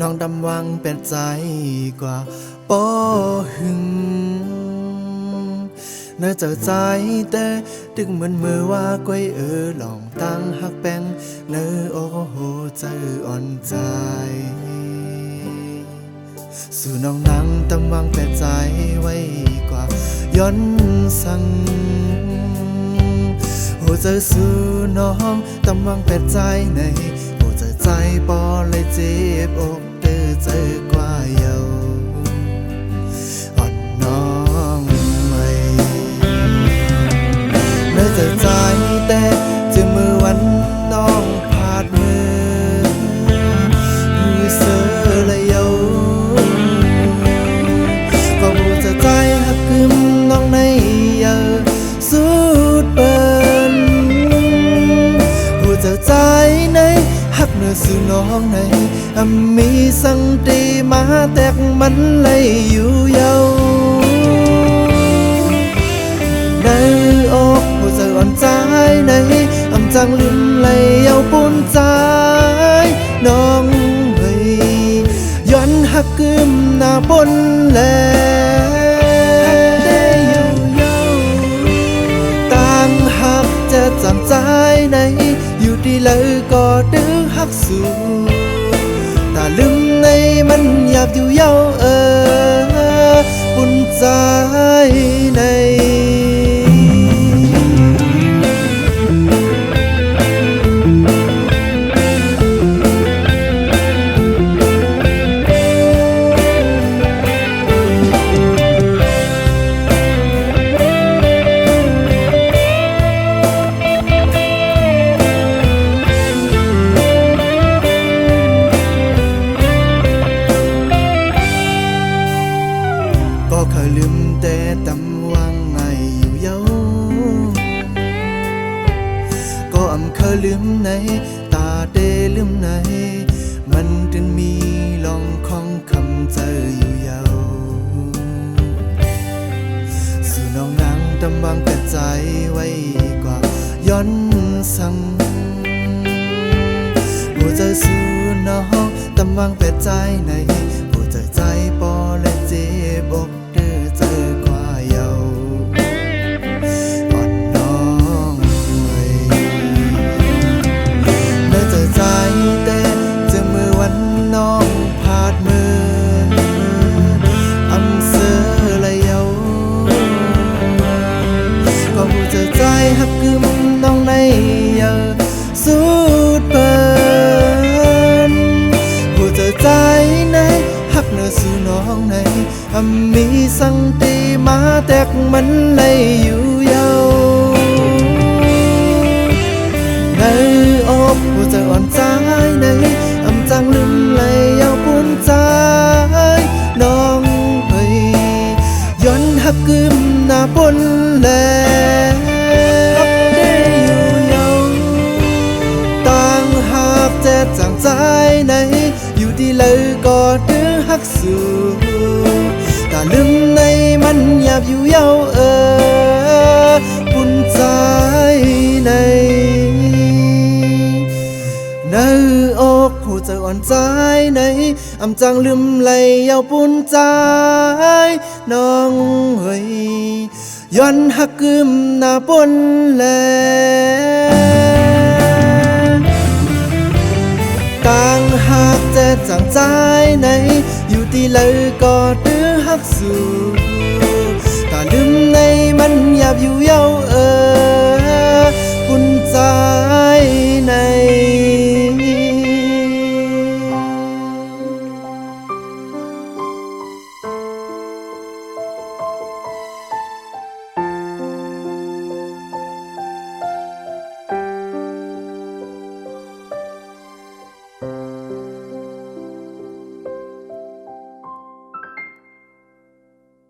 น้องดำวังเป็นใจกว่าปอหึงเนื้อเจอใจแต่ดึกเหมือนมือว่าก้อยลองตั้งหักแป้งเนื้อโอ้โหใจอ่อนใจสู่น้องนั่งดำวังเป็นใจไว้กว่าย้อนสั่งโหเจอสู่น้องดำวังเป็นใจในโหเจอใจปอเลยเจ็บอกเด้อเจอกว่าเยาอ่อนน้องไม่เนื้อเจอใจแต่จะมือวันน้องพาดมือเสือเลยเยาก็บูจะใจหักกึมน้องในเยาสุดเปิ้นบูจะใจในหักเนื้อสู่น้องในมีสังตีมาแตกมันเลยอยู่เยาในอกบูจะอ่อนใจในจังลืมเลยเยาปุ่นใจน้องเฮ้ยย้อนหักกึมหน้าบนแลได้อยู่เยาต่างหักจะจำใจในอยู่ดีเลยก็ดื้อหักสู่ตาลืมในมันหยาบอยู่เยาปุ่นใจในก็เคยลืมแต่ตำวังไงอยู่เยาก็เคยลืมในตาเดลืมในมันจึงมีลองของคำเจออยู่เยาสู่น้องนางตำวังแต่ใจไว้กว่าย้อนสั่งหัวใจสู่น้องตำวังแต่ใจในหัวใจใจปอและเจ็บอกเด้อเจอกว่าเยาอ่อนน้องเว้ยเนื้อเจอใจแต่เจอมือวันน้องพาดมือเสือเลยเยาก็หูเจอใจหักกึมน้องในเยาสุดเปิ้นหูเจอใจในหักเนื้อสู่น้องในมีสังตีมาแตกมันเลยอยู่เยาในอกหัวใจอ่อนใจในจังลืมเลยเยาปุ่นใจน้องเฮ้ยย้อนหักกึมหน้าบนแลได้อยู่เยาต่างหากแต่จางใจในอยู่ดีเลยก็ดื้อหักสู่ตาลืมในมันหยาบอยู่เยาปุ่นใจในอกหัวใจอ่อนใจในจังลืมเลยเยาปุ่นใจน้องเฮ้ยย้อนหักกึมหน้าบนแลต่างหากจะจางใจในอยู่ดีเลยก็ดื้อหักสู่ตาลืมในมันหยาบอยู่เยา